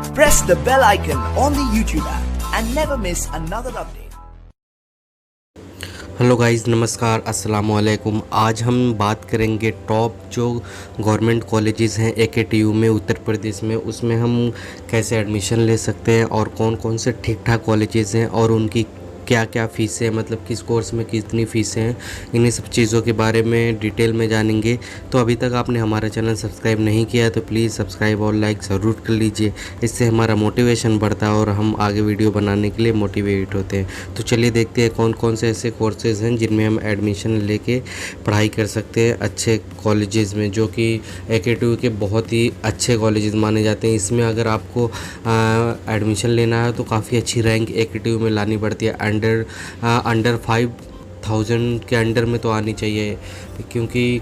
Press the bell icon on the YouTube app and never miss another update. Hello guys, नमस्कार, अस्सलाम वालेकुम। आज हम बात करेंगे टॉप जो गवर्नमेंट कॉलेजेस हैं AKTU में, उत्तर प्रदेश में, उसमें हम कैसे एडमिशन ले सकते हैं और कौन कौन से ठीक ठाक कॉलेजेस हैं और उनकी क्या क्या फ़ीसें हैं, मतलब किस कोर्स में कितनी फ़ीसें हैं, इन्हीं सब चीज़ों के बारे में डिटेल में जानेंगे। तो अभी तक आपने हमारा चैनल सब्सक्राइब नहीं किया है तो प्लीज़ सब्सक्राइब और लाइक ज़रूर कर लीजिए। इससे हमारा मोटिवेशन बढ़ता है और हम आगे वीडियो बनाने के लिए मोटिवेट होते हैं। तो चलिए देखते हैं कौन कौन से ऐसे कोर्सेज़ हैं जिनमें हम एडमिशन लेके पढ़ाई कर सकते हैं अच्छे कॉलेजेस में, जो कि AKTU के बहुत ही अच्छे कॉलेजेस माने जाते हैं। इसमें अगर आपको एडमिशन लेना है तो काफ़ी अच्छी रैंक AKTU में लानी पड़ती है। अंडर 5000 के अंडर में तो आनी चाहिए, क्योंकि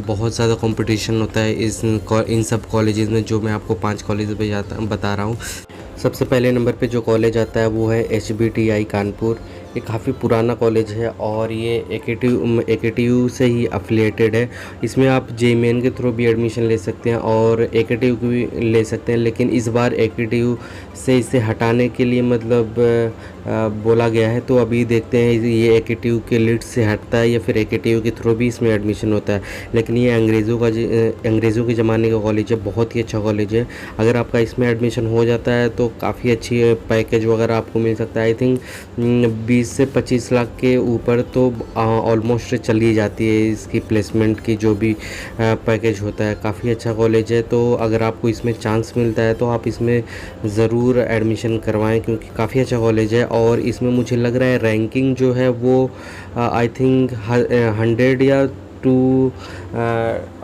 बहुत ज़्यादा कंपटीशन होता है इन सब कॉलेजेस में, जो मैं आपको 5 कॉलेज पे बता रहा हूँ। सबसे पहले नंबर पे जो कॉलेज आता है वो है HBTI कानपुर। ये काफ़ी पुराना कॉलेज है और ये AKTU से ही अफिलिएटेड है। इसमें आप JEE मेन के थ्रू भी एडमिशन ले सकते हैं और AKTU की भी ले सकते हैं, लेकिन इस बार AKTU से इसे हटाने के लिए मतलब बोला गया है। तो अभी देखते हैं ये AKTU के लिस्ट से हटता है या फिर AKTU के थ्रू भी इसमें एडमिशन होता है। लेकिन ये अंग्रेज़ों के ज़माने का कॉलेज है, बहुत ही अच्छा कॉलेज है। अगर आपका इसमें एडमिशन हो जाता है तो काफ़ी अच्छी पैकेज वगैरह आपको मिल सकता है। आई थिंक 20 से 25 लाख के ऊपर तो ऑलमोस्ट चली जाती है इसकी प्लेसमेंट की जो भी पैकेज होता है। काफ़ी अच्छा कॉलेज है, तो अगर आपको इसमें चांस मिलता है तो आप इसमें ज़रूर एडमिशन करवाएं, क्योंकि काफ़ी अच्छा कॉलेज है। और इसमें मुझे लग रहा है रैंकिंग जो है वो आई थिंक 100 या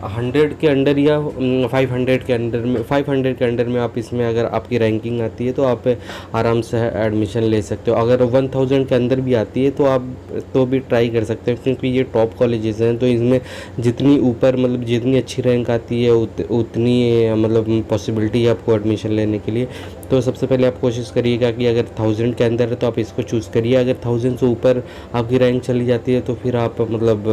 100 के अंडर या 500 के अंडर में आप इसमें अगर आपकी रैंकिंग आती है तो आप आराम से एडमिशन ले सकते हो। अगर 1000 के अंदर भी आती है तो आप तो भी ट्राई कर सकते हो, क्योंकि ये टॉप कॉलेजेस हैं। तो इसमें जितनी ऊपर मतलब जितनी अच्छी रैंक आती है उतनी मतलब पॉसिबिलिटी है आपको एडमिशन लेने के लिए। तो सबसे पहले आप कोशिश करिएगा कि अगर 1000 के अंदर है तो आप इसको चूज़ करिए। अगर 1000 से ऊपर आपकी रैंक चली जाती है तो फिर आप मतलब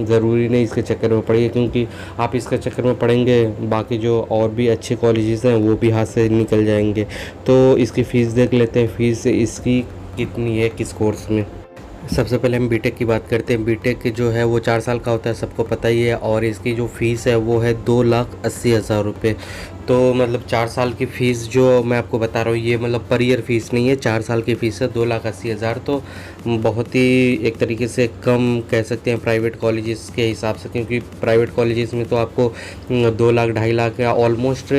ज़रूरी नहीं इसके चक्कर में पड़िए, क्योंकि आप इसके चक्कर में पड़ेंगे बाकी जो और भी अच्छे कॉलेजेस हैं वो भी हाथ से निकल जाएंगे। तो इसकी फ़ीस देख लेते हैं, फ़ीस इसकी कितनी है किस कोर्स में। सबसे पहले हम बीटेक की बात करते हैं। बीटेक जो है वो 4 साल का होता है, सबको पता ही है, और इसकी जो फ़ीस है वो है 2,80,000 रुपये। तो मतलब 4 साल की फ़ीस जो मैं आपको बता रहा हूँ ये मतलब पर ईयर फ़ीस नहीं है, 4 साल की फ़ीस है 2,80,000। तो बहुत ही एक तरीके से कम कह सकते हैं प्राइवेट कॉलेजेस के हिसाब से, क्योंकि प्राइवेट कॉलेजेस में तो आपको 2 लाख 2.5 लाख या ऑलमोस्ट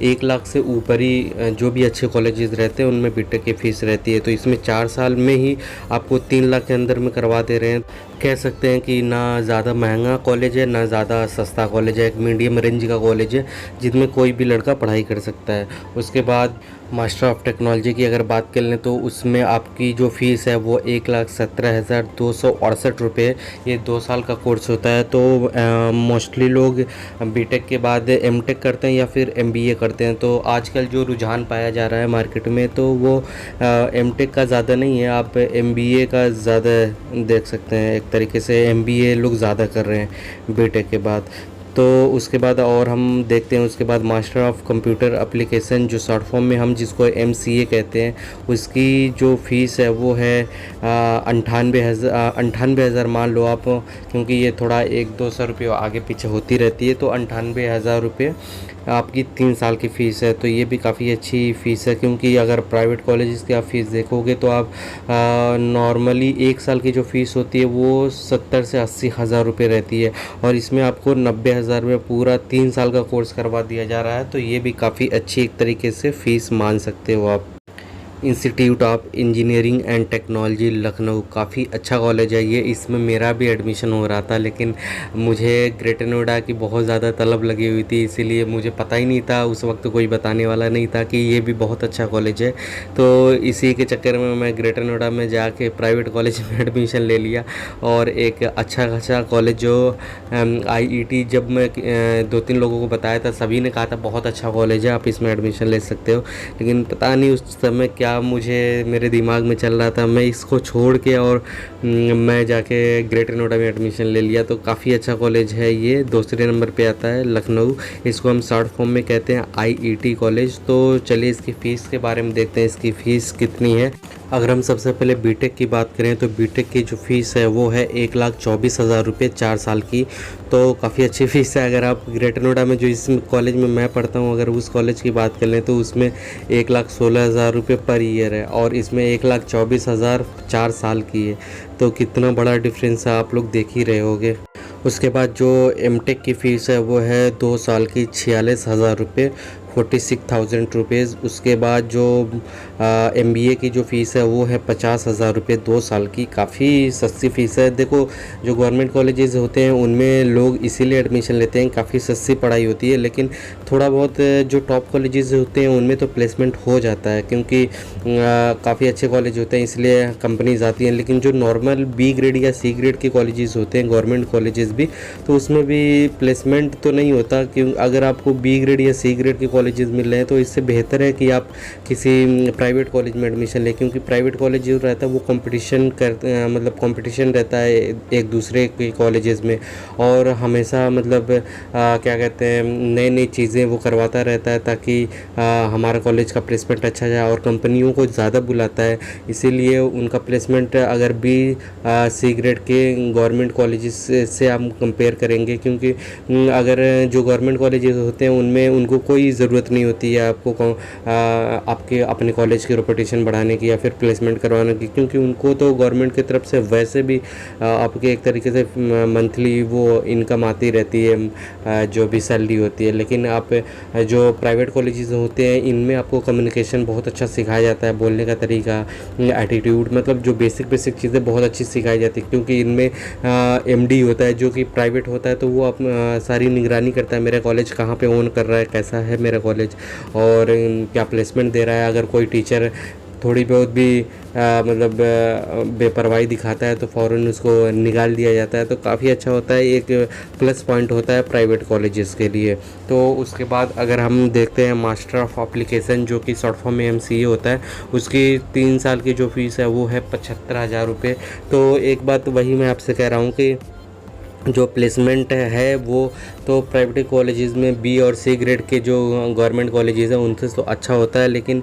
1 लाख से ऊपर ही जो भी अच्छे कॉलेजेस रहते हैं उनमें बीटेक की फ़ीस रहती है। तो इसमें 4 साल में ही आपको 3 लाख के अंदर में करवा दे रहे हैं। कह सकते हैं कि ना ज़्यादा महंगा कॉलेज है ना ज़्यादा सस्ता कॉलेज है, एक मीडियम रेंज का कॉलेज है जिसमें कोई भी लड़का पढ़ाई कर सकता है। उसके बाद मास्टर ऑफ टेक्नोलॉजी की अगर बात कर लें तो उसमें आपकी जो फ़ीस है वो 1,17,268 रुपये। ये 2 साल का कोर्स होता है। तो मोस्टली लोग बीटेक के बाद एमटेक करते हैं या फिर एमबीए करते हैं। तो आजकल जो रुझान पाया जा रहा है मार्केट में तो वो एमटेक का ज़्यादा नहीं है, आप एमबीए का ज़्यादा देख सकते हैं। एक तरीके से एमबीए लोग ज़्यादा कर रहे हैं बीटेक के बाद। तो उसके बाद और हम देखते हैं उसके बाद मास्टर ऑफ कंप्यूटर एप्लीकेशन, जो शॉर्ट फॉर्म में हम जिसको MCA कहते हैं, उसकी जो फ़ीस है वो है 98,000 मान लो आप, क्योंकि ये थोड़ा 100-200 रुपये आगे पीछे होती रहती है। तो 98,000 रुपये आपकी 3 साल की फ़ीस है। तो ये भी काफ़ी अच्छी फ़ीस है, क्योंकि अगर प्राइवेट कॉलेजेस की आप फ़ीस देखोगे तो आप नॉर्मली 1 साल की जो फ़ीस होती है वो 70 से 80,000 रुपये रहती है, और इसमें आपको 90,000 में पूरा 3 साल का कोर्स करवा दिया जा रहा है। तो ये भी काफ़ी अच्छी एक तरीके से फ़ीस मान सकते हो आप। Institute of engineering and technology Lucknow, काफ़ी अच्छा कॉलेज है ये। इसमें मेरा भी एडमिशन हो रहा था, लेकिन मुझे ग्रेटर नोएडा की बहुत ज़्यादा तलब लगी हुई थी, इसीलिए मुझे पता ही नहीं था, उस वक्त कोई बताने वाला नहीं था कि ये भी बहुत अच्छा कॉलेज है। तो इसी के चक्कर में मैं ग्रेटर नोएडा में जाके प्राइवेट कॉलेज में एडमिशन ले लिया, और एक अच्छा खासा कॉलेज जो IET, जब मैं 2-3 लोगों को बताया था सभी ने कहा था बहुत अच्छा कॉलेज है, आप इसमें एडमिशन ले सकते हो। लेकिन पता नहीं उस समय क्या मुझे मेरे दिमाग में चल रहा था, मैं इसको छोड़ के और मैं जाके ग्रेटर नोएडा में एडमिशन ले लिया। तो काफ़ी अच्छा कॉलेज है ये, दूसरे नंबर पे आता है लखनऊ। इसको हम शॉर्ट फॉर्म में कहते हैं IET कॉलेज। तो चलिए इसकी फ़ीस के बारे में देखते हैं, इसकी फ़ीस कितनी है। अगर हम सबसे पहले बीटेक की बात करें तो बीटेक की जो फ़ीस है वो है 1,24,000 रुपये 4 साल की। तो काफ़ी अच्छी फ़ीस है। अगर आप ग्रेटर नोएडा में जो इस कॉलेज में मैं पढ़ता हूँ, अगर उस कॉलेज की बात कर लें तो उसमें 1,16,000 रुपये पर ईयर है और इसमें 1,24,000 4 साल की है। तो कितना बड़ा डिफरेंस है आप लोग देख ही रहे होगे। उसके बाद जो एमटेक की फ़ीस है वो है 2 साल की 46,000 रुपये 46,000 रुपीज़। उसके बाद जो MBA की जो फ़ीस है वो है 50,000 रुपये 2 साल की। काफ़ी सस्ती फ़ीस है। देखो जो गवर्नमेंट कॉलेजेस होते हैं उनमें लोग इसीलिए एडमिशन लेते हैं, काफ़ी सस्ती पढ़ाई होती है। लेकिन थोड़ा बहुत जो टॉप कॉलेजेस होते हैं उनमें तो प्लेसमेंट हो जाता है, क्योंकि काफ़ी अच्छे कॉलेज होते हैं इसलिए कंपनीज आती हैं। लेकिन जो नॉर्मल B ग्रेड या C ग्रेड के कॉलेजेस होते हैं, गवर्नमेंट कॉलेजेस भी, तो उसमें भी प्लेसमेंट तो नहीं होता। क्यों, अगर आपको B ग्रेड या C ग्रेड के कॉलेजेस मिल रहे हैं तो इससे बेहतर है कि आप किसी प्राइवेट कॉलेज में एडमिशन लें, क्योंकि प्राइवेट कॉलेज जो रहता है वो कंपटीशन करते हैं, मतलब कंपटीशन रहता है एक दूसरे के कॉलेजेस में, और हमेशा मतलब क्या कहते हैं, नई नई चीज़ें वो करवाता रहता है ताकि हमारा कॉलेज का प्लेसमेंट अच्छा जाए, और कंपनियों को ज़्यादा बुलाता है। इसीलिए उनका प्लेसमेंट अगर B C ग्रेड के गवर्नमेंट कॉलेजेस से हम कंपेयर करेंगे, क्योंकि अगर जो गवर्नमेंट कॉलेजेस होते हैं उनमें उनको कोई ज़रूरत नहीं होती है आपको आपके अपने कॉलेज की रेपुटेशन बढ़ाने की या फिर प्लेसमेंट करवाने की, क्योंकि उनको तो गवर्नमेंट की तरफ से वैसे भी आपके एक तरीके से मंथली वो इनकम आती रहती है, जो भी सैलरी होती है। लेकिन आप जो प्राइवेट कॉलेजेस होते हैं इनमें आपको कम्युनिकेशन बहुत अच्छा सिखाया जाता है, बोलने का तरीका, एटीट्यूड, मतलब जो बेसिक चीज़ें बहुत अच्छी सिखाई जाती है। क्योंकि इनमें MD होता है जो कि प्राइवेट होता है, तो वो आप सारी निगरानी करता है, मेरा कॉलेज कहाँ पे ओन कर रहा है, कैसा है मेरा कॉलेज और क्या प्लेसमेंट दे रहा है। अगर कोई टीचर थोड़ी बहुत भी मतलब बेपरवाही दिखाता है तो फ़ौरन उसको निकाल दिया जाता है। तो काफ़ी अच्छा होता है, एक प्लस पॉइंट होता है प्राइवेट कॉलेजेस के लिए। तो उसके बाद अगर हम देखते हैं मास्टर ऑफ एप्लीकेशन, जो कि शॉर्ट फॉर्म में MCA होता है, उसकी 3 साल की जो फ़ीस है वो है 75,000 रुपये। तो एक बात वही मैं आपसे कह रहा हूँ कि जो प्लेसमेंट है वो तो प्राइवेट कॉलेजेस में B और C ग्रेड के जो गवर्नमेंट कॉलेजेस हैं उनसे तो अच्छा होता है, लेकिन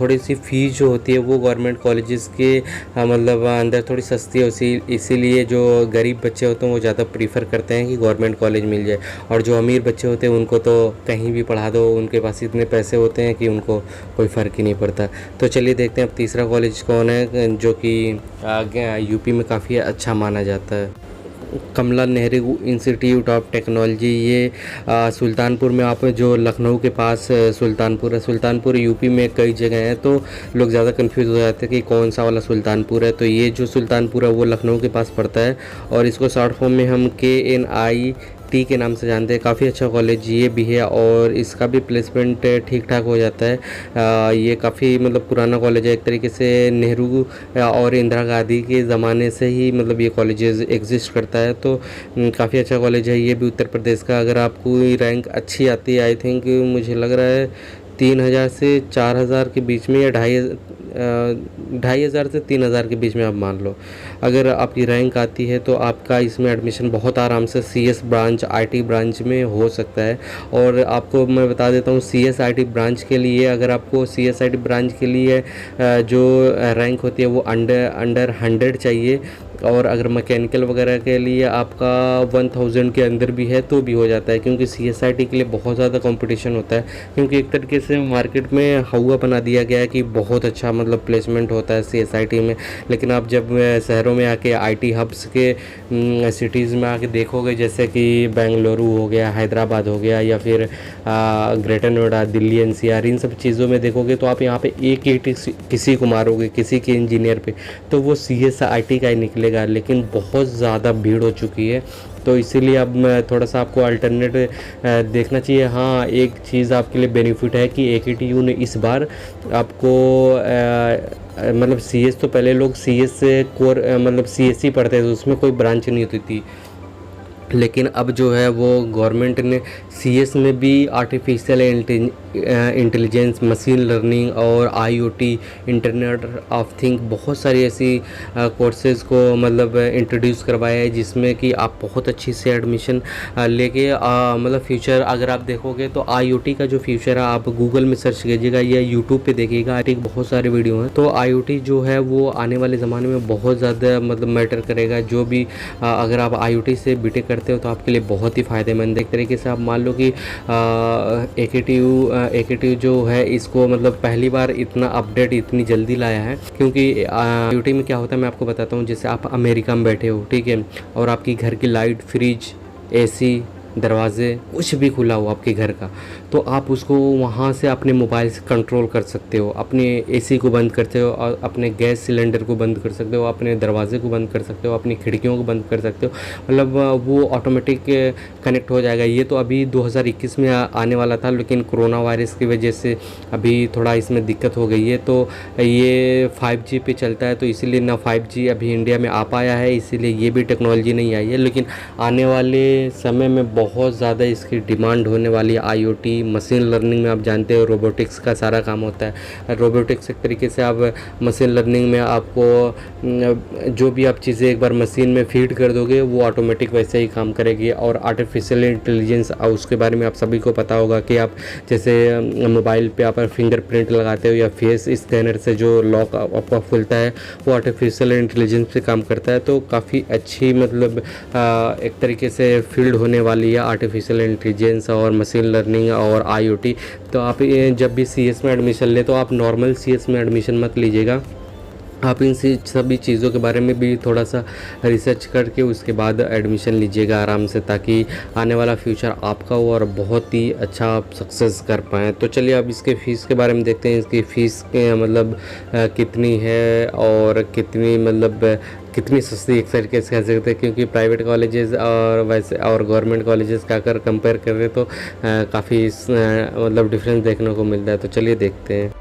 थोड़ी सी फ़ीस जो होती है वो गवर्नमेंट कॉलेजेस के मतलब अंदर थोड़ी सस्ती है। इसीलिए जो गरीब बच्चे होते हैं वो ज़्यादा प्रीफर करते हैं कि गवर्नमेंट कॉलेज मिल जाए, और जो अमीर बच्चे होते हैं उनको तो कहीं भी पढ़ा दो, उनके पास इतने पैसे होते हैं कि उनको कोई फ़र्क ही नहीं पड़ता। तो चलिए देखते हैं अब तीसरा कॉलेज कौन है जो कि UP में काफ़ी अच्छा माना जाता है। कमला नेहरू इंस्टीट्यूट ऑफ टेक्नोलॉजी, ये सुल्तानपुर में, आप जो लखनऊ के पास सुल्तानपुर है, सुल्तानपुर UP में कई जगह हैं, तो लोग ज़्यादा कंफ्यूज हो जाते हैं कि कौन सा वाला सुल्तानपुर है। तो ये जो सुल्तानपुर है वो लखनऊ के पास पड़ता है, और इसको शॉर्ट फॉर्म में हम KNIT के नाम से जानते हैं। काफ़ी अच्छा कॉलेज ये भी है, और इसका भी प्लेसमेंट ठीक ठाक हो जाता है। ये काफ़ी मतलब पुराना कॉलेज है, एक तरीके से नेहरू और इंदिरा गांधी के ज़माने से ही मतलब ये कॉलेजेस एग्जिस्ट करता है। तो काफ़ी अच्छा कॉलेज है ये भी उत्तर प्रदेश का। अगर आपको रैंक अच्छी आती है, आई थिंक मुझे लग रहा है 3,000 से 4,000 के बीच में, या 2,500 से 3,000 के बीच में आप मान लो, अगर आपकी रैंक आती है तो आपका इसमें एडमिशन बहुत आराम से CS ब्रांच, IT ब्रांच में हो सकता है। और आपको मैं बता देता हूँ, CS IT ब्रांच के लिए, अगर आपको CS IT ब्रांच के लिए जो रैंक होती है वो अंडर 100 चाहिए, और अगर मैकेनिकल वगैरह के लिए आपका 1000 के अंदर भी है तो भी हो जाता है, क्योंकि CSIT के लिए बहुत ज़्यादा कंपटीशन होता है। क्योंकि एक तरीके से मार्केट में हवा बना दिया गया है कि बहुत अच्छा मतलब प्लेसमेंट होता है CSIT में। लेकिन आप जब शहरों में आके IT हब्स के सिटीज़ में आके देखोगे, जैसे कि बेंगलुरु हो गया, हैदराबाद हो गया, या फिर ग्रेटर नोएडा, दिल्ली NCR, इन सब चीज़ों में देखोगे तो आप यहाँ पे एक ही किसी को मारोगे, किसी के इंजीनियर पे, तो वो CSIT का ही निकलेगा। लेकिन बहुत ज़्यादा भीड़ हो चुकी है, तो इसीलिए अब मैं थोड़ा सा आपको अल्टरनेट देखना चाहिए। हाँ, एक चीज़ आपके लिए बेनिफिट है कि AKTU ने इस बार आपको मतलब CS, तो पहले लोग CS से कोर मतलब CSE पढ़ते थे, उसमें कोई ब्रांच नहीं होती थी। लेकिन अब जो है वो गवर्नमेंट ने सीएस में भी आर्टिफिशियल इंटेलिजेंस, मशीन लर्निंग और आईओटी, इंटरनेट ऑफ थिंग, बहुत सारी ऐसी कोर्सेज को मतलब इंट्रोड्यूस करवाया है, जिसमें कि आप बहुत अच्छी से एडमिशन लेके मतलब फ्यूचर अगर आप देखोगे तो आईओटी का जो फ्यूचर है आप गूगल में सर्च कीजिएगा या यूट्यूब पे देखिएगा, एक बहुत सारे वीडियो हैं। तो आईओटी जो है वो आने वाले ज़माने में बहुत ज़्यादा मतलब मैटर करेगा। जो भी अगर आप आईओटी से बीटेक करते हो तो आपके लिए बहुत ही फ़ायदेमंद है। एक तरीके से आप मान लो कि एकेटीयू जो है इसको मतलब पहली बार इतना अपडेट इतनी जल्दी लाया है, क्योंकि आईओटी में क्या होता है मैं आपको बताता हूँ। जैसे आप अमेरिका में बैठे हो, ठीक है, और आपकी घर की लाइट, फ्रिज, एसी, दरवाजे कुछ भी खुला हो आपके घर का, तो आप उसको वहाँ से अपने मोबाइल से कंट्रोल कर सकते हो। अपने एसी को बंद करते हो और अपने गैस सिलेंडर को बंद कर सकते हो, अपने दरवाजे को बंद कर सकते हो, अपनी खिड़कियों को बंद कर सकते हो। मतलब वो ऑटोमेटिक कनेक्ट हो जाएगा। ये तो अभी 2021 में आने वाला था, लेकिन कोरोना वायरस की वजह से अभी थोड़ा इसमें दिक्कत हो गई है। तो ये 5G पे चलता है, तो इसीलिए ना 5G अभी इंडिया में आ पाया है, इसीलिए ये भी टेक्नोलॉजी नहीं आई है। लेकिन आने वाले समय में बहुत ज़्यादा इसकी डिमांड होने वाली है। आईओटी, मशीन लर्निंग में आप जानते हो रोबोटिक्स का सारा काम होता है। रोबोटिक्स एक तरीके से आप मशीन लर्निंग में आपको जो भी आप चीज़ें एक बार मशीन में फीड कर दोगे वो ऑटोमेटिक वैसे ही काम करेगी। और आर्टिफिशियल इंटेलिजेंस उसके बारे में आप सभी को पता होगा कि आप जैसे मोबाइल पे आप फिंगरप्रिंट लगाते हो या फेस स्कैनर से जो लॉक आपका खुलता है वो आर्टिफिशियल इंटेलिजेंस से काम करता है। तो काफ़ी अच्छी मतलब एक तरीके से फील्ड होने वाली है आर्टिफिशियल इंटेलिजेंस और मशीन लर्निंग और आईओटी। तो आप जब भी सीएस में एडमिशन ले तो आप नॉर्मल सीएस में एडमिशन मत लीजिएगा। आप इन सभी चीज़ों के बारे में भी थोड़ा सा रिसर्च करके उसके बाद एडमिशन लीजिएगा आराम से, ताकि आने वाला फ्यूचर आपका हो और बहुत ही अच्छा आप सक्सेस कर पाएँ। तो चलिए अब इसके फ़ीस के बारे में देखते हैं। इसकी फ़ीस मतलब कितनी है और कितनी मतलब कितनी सस्ती एक तरीके से कह सकते हैं, क्योंकि प्राइवेट कॉलेजेस और वैसे और गवर्नमेंट कॉलेजेस का अगर कंपेयर कर रहे तो काफ़ी मतलब डिफरेंस देखने को मिलता है। तो चलिए देखते हैं।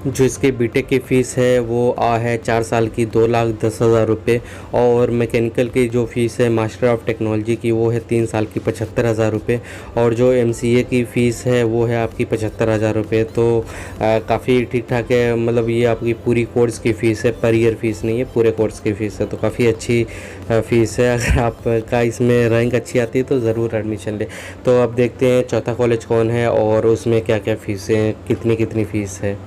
जो इसके बीटेक की फ़ीस है वो है 4 साल की 2,10,000 रुपये, और मैकेनिकल की जो फ़ीस है मास्टर ऑफ टेक्नोलॉजी की वो है 3 साल की 75,000 रुपये, और जो एमसीए की फ़ीस है वो है आपकी 75,000 रुपये। तो काफ़ी ठीक ठाक है। मतलब ये आपकी पूरी कोर्स की फ़ीस है, पर ईयर फ़ीस नहीं है, पूरे कोर्स की फ़ीस है। तो काफ़ी अच्छी फ़ीस है। अगर आपका इसमें रैंक अच्छी आती है तो ज़रूर एडमिशन ले। तो अब देखते हैं चौथा कॉलेज कौन है और उसमें क्या क्या फ़ीसें कितनी फ़ीस है।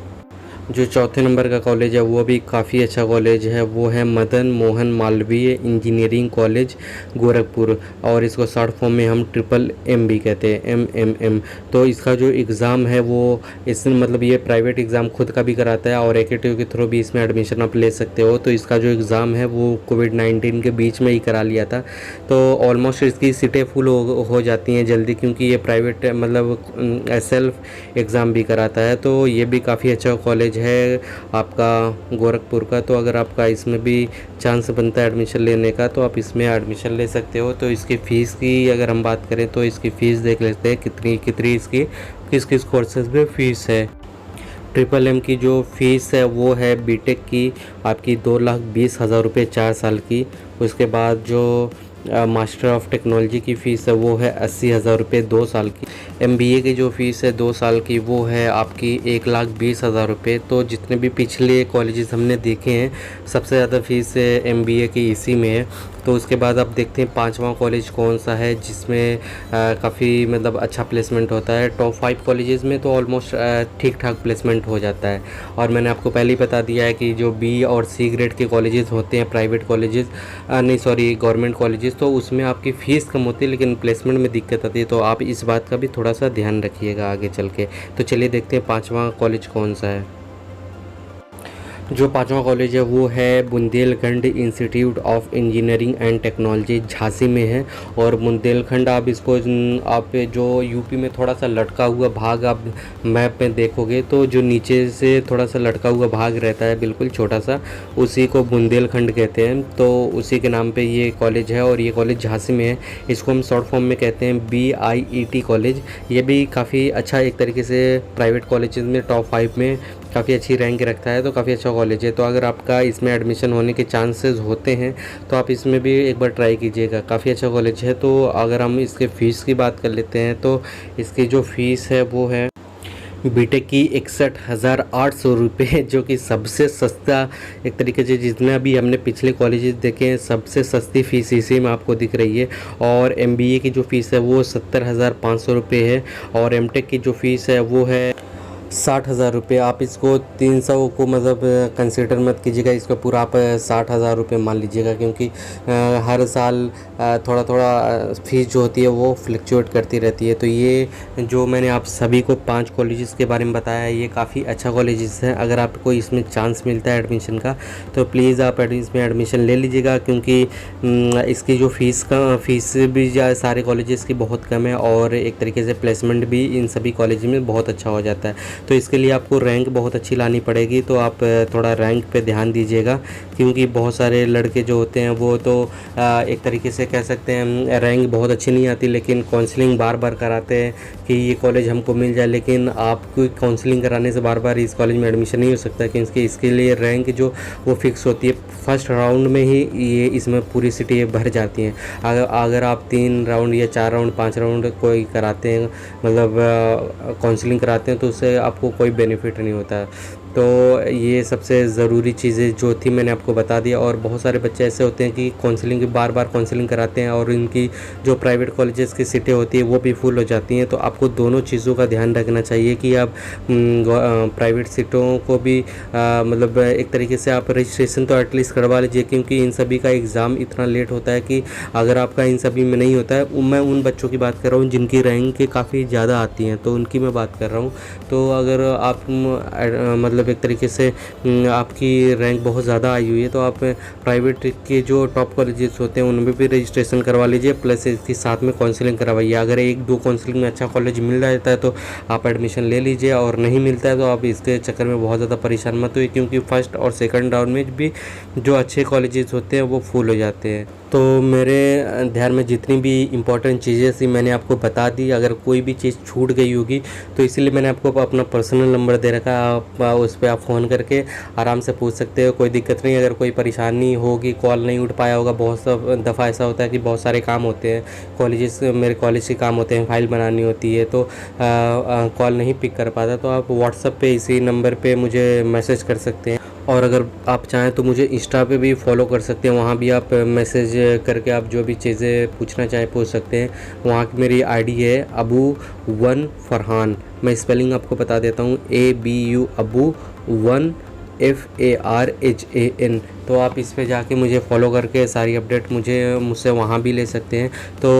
जो चौथे नंबर का कॉलेज है वो भी काफ़ी अच्छा कॉलेज है, वो है मदन मोहन मालवीय इंजीनियरिंग कॉलेज गोरखपुर, और इसको शॉर्ट फॉर्म में हम MMM भी कहते हैं, MMM। तो इसका जो एग्ज़ाम है वो इसमें मतलब ये प्राइवेट एग्ज़ाम खुद का भी कराता है और एकेटीयू के थ्रू भी इसमें एडमिशन आप ले सकते हो। तो इसका जो एग्ज़ाम है वो कोविड-19 के बीच में ही करा लिया था, तो ऑलमोस्ट इसकी सीटें फुल हो जाती हैं जल्दी, क्योंकि ये प्राइवेट मतलब सेल्फ एग्ज़ाम भी कराता है। तो ये भी काफ़ी अच्छा कॉलेज है आपका गोरखपुर का। तो अगर आपका इसमें भी चांस बनता है एडमिशन लेने का तो आप इसमें एडमिशन ले सकते हो। तो इसकी फ़ीस की अगर हम बात करें तो इसकी फ़ीस देख लेते हैं कितनी इसकी किस कोर्सेज में फ़ीस है। MMM की जो फ़ीस है वो है बीटेक की आपकी 2,20,000 रुपये 4 साल की। उसके बाद जो मास्टर ऑफ टेक्नोलॉजी की फ़ीस है वो है 80,000 रुपये 2 साल की। MBA की जो फ़ीस है 2 साल की वो है आपकी 1,20,000 रुपये। तो जितने भी पिछले कॉलेजेस हमने देखे हैं सबसे ज़्यादा फ़ीस MBA की इसी में है। तो उसके बाद आप देखते हैं 5वां कॉलेज कौन सा है जिसमें काफ़ी मतलब अच्छा प्लेसमेंट होता है। टॉप 5 कॉलेजेस में तो ऑलमोस्ट ठीक ठाक प्लेसमेंट हो जाता है। और मैंने आपको पहले ही बता दिया है कि जो B और C ग्रेड के कॉलेजेस होते हैं प्राइवेट कॉलेजेस गवर्नमेंट कॉलेजेस, तो उसमें आपकी फ़ीस कम होती है लेकिन प्लेसमेंट में दिक्कत आती है। तो आप इस बात का भी थोड़ा सा ध्यान रखिएगा आगे चल के। तो चलिए देखते हैं 5वां कॉलेज कौन सा है। जो 5वां कॉलेज है वो है Bundelkhand institute of engineering and technology, Jhansi में है। और बुंदेलखंड आप इसको आप जो यूपी में थोड़ा सा लटका हुआ भाग आप मैप में देखोगे तो जो नीचे से थोड़ा सा लटका हुआ भाग रहता है बिल्कुल छोटा सा, उसी को बुंदेलखंड कहते हैं। तो उसी के नाम पे ये कॉलेज है और ये कॉलेज झांसी में है। इसको हम शॉर्ट फॉर्म में कहते हैं BIET कॉलेज। ये भी काफ़ी अच्छा एक तरीके से प्राइवेट कॉलेज में टॉप 5 में काफ़ी अच्छी रैंक रखता है, तो काफ़ी अच्छा कॉलेज है। तो अगर आपका इसमें एडमिशन होने के चांसेस होते हैं तो आप इसमें भी एक बार ट्राई कीजिएगा, काफ़ी अच्छा कॉलेज है। तो अगर हम इसके फ़ीस की बात कर लेते हैं तो इसकी जो फ़ीस है वो है बीटेक की 61,800 रुपये, जो कि सबसे सस्ता एक तरीके से जितना भी हमने पिछले कॉलेजेस देखे हैं सबसे सस्ती फ़ीस इसी में आपको दिख रही है। और एमबीए की जो फ़ीस है वो 70,500 रुपये है, और एमटेक की जो फ़ीस है वो है 60,000 रुपये। आप इसको 300 को मतलब कंसीडर मत कीजिएगा, इसको पूरा आप 60,000 रुपये मान लीजिएगा, क्योंकि हर साल थोड़ा थोड़ा फ़ीस जो होती है वो फ्लक्चुएट करती रहती है। तो ये जो मैंने आप सभी को 5 कॉलेजेस के बारे में बताया है ये काफ़ी अच्छा कॉलेजेस हैं। अगर आपको इसमें चांस मिलता है एडमिशन का तो प्लीज़ आप इसमें एडमिशन ले लीजिएगा, क्योंकि इसकी जो फ़ीस भी सारे कॉलेजेस की बहुत कम है, और एक तरीके से प्लेसमेंट भी इन सभी कॉलेज में बहुत अच्छा हो जाता है। तो इसके लिए आपको रैंक बहुत अच्छी लानी पड़ेगी, तो आप थोड़ा रैंक पे ध्यान दीजिएगा, क्योंकि बहुत सारे लड़के जो होते हैं वो तो एक तरीके से कह सकते हैं रैंक बहुत अच्छी नहीं आती, लेकिन काउंसलिंग बार बार कराते हैं कि ये कॉलेज हमको मिल जाए, लेकिन आपको काउंसलिंग कराने से बार बार इस कॉलेज में एडमिशन नहीं हो सकता, क्योंकि इसके लिए रैंक जो वो फिक्स होती है फर्स्ट राउंड में ही, ये इसमें पूरी सीटें भर जाती हैं। अगर आप 3 राउंड या 4 राउंड 5 राउंड कोई कराते हैं, मतलब काउंसलिंग कराते हैं, तो उससे आपको कोई बेनिफिट नहीं होता। तो ये सबसे ज़रूरी चीज़ें जो थी मैंने आपको बता दिया। और बहुत सारे बच्चे ऐसे होते हैं कि काउंसलिंग बार बार काउंसलिंग कराते हैं और इनकी जो प्राइवेट कॉलेजेस की सीटें होती है वो भी फुल हो जाती हैं। तो आपको दोनों चीज़ों का ध्यान रखना चाहिए कि आप प्राइवेट सीटों को भी मतलब एक तरीके से आप रजिस्ट्रेशन तो एटलीस्ट करवा लीजिए, क्योंकि इन सभी का एग्ज़ाम इतना लेट होता है कि अगर आपका इन सभी में नहीं होता है, मैं उन बच्चों की बात कर रहा हूँ जिनकी रैंक काफ़ी ज़्यादा आती हैं, तो उनकी मैं बात कर रहा हूँ। तो अगर आप मतलब एक तरीके से आपकी रैंक बहुत ज़्यादा आई हुई है तो आप प्राइवेट के जो टॉप कॉलेजेस होते हैं उनमें भी रजिस्ट्रेशन करवा लीजिए, प्लस इसके साथ में काउंसलिंग करवाइए। अगर 1-2 काउंसलिंग में अच्छा कॉलेज मिल जाता है तो आप एडमिशन ले लीजिए, और नहीं मिलता है तो आप इसके चक्कर में बहुत ज़्यादा परेशान मत हुई, क्योंकि फर्स्ट और सेकंड राउंड में भी जो अच्छे कॉलेजेस होते हैं वो फुल हो जाते हैं। तो मेरे ध्यान में जितनी भी इम्पोर्टेंट चीज़ें थी मैंने आपको बता दी। अगर कोई भी चीज़ छूट गई होगी तो इसीलिए मैंने आपको अपना पर्सनल नंबर दे रखा है, आप उस पर आप फ़ोन करके आराम से पूछ सकते हो, कोई दिक्कत नहीं। अगर कोई परेशानी होगी, कॉल नहीं उठ पाया होगा, बहुत सा दफ़ा ऐसा होता है कि बहुत सारे काम होते हैं कॉलेजेस, मेरे कॉलेज के काम होते हैं, फाइल बनानी होती है, तो कॉल नहीं पिक कर पाता, तो आप व्हाट्सएप पे इसी नंबर पे मुझे मैसेज कर सकते हैं। और अगर आप चाहें तो मुझे इंस्टा पे भी फॉलो कर सकते हैं, वहाँ भी आप मैसेज करके आप जो भी चीज़ें पूछना चाहें पूछ सकते हैं। वहाँ की मेरी आईडी है अबू1 फरहान। मैं स्पेलिंग आपको बता देता हूँ, ABU अबू1 FARHAN। तो आप इस पे जाके मुझे फॉलो करके सारी अपडेट मुझसे वहाँ भी ले सकते हैं। तो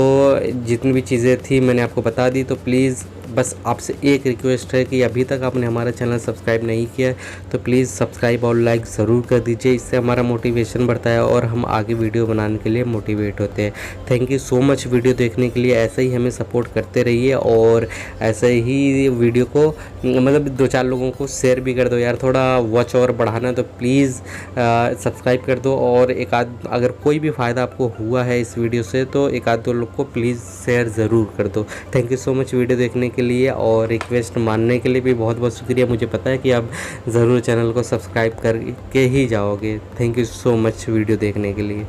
जितनी भी चीज़ें थी मैंने आपको बता दी। तो प्लीज़ बस आपसे एक रिक्वेस्ट है कि अभी तक आपने हमारा चैनल सब्सक्राइब नहीं किया तो प्लीज़ सब्सक्राइब और लाइक ज़रूर कर दीजिए, इससे हमारा मोटिवेशन बढ़ता है और हम आगे वीडियो बनाने के लिए मोटिवेट होते हैं। Thank you so much video देखने के लिए। ऐसे ही हमें सपोर्ट करते रहिए और ऐसे ही वीडियो को मतलब 2-4 लोगों को शेयर भी कर दो यार, थोड़ा वॉच और बढ़ाना, तो प्लीज़ सब्सक्राइब कर दो। और एक आध अगर कोई भी फ़ायदा आपको हुआ है इस वीडियो से तो 1-2 लोग को प्लीज़ शेयर ज़रूर कर दो। Thank you so much video देखने के लिए और रिक्वेस्ट मानने के लिए भी बहुत बहुत शुक्रिया। मुझे पता है कि आप ज़रूर चैनल को सब्सक्राइब करके ही जाओगे। Thank you so much video देखने के लिए।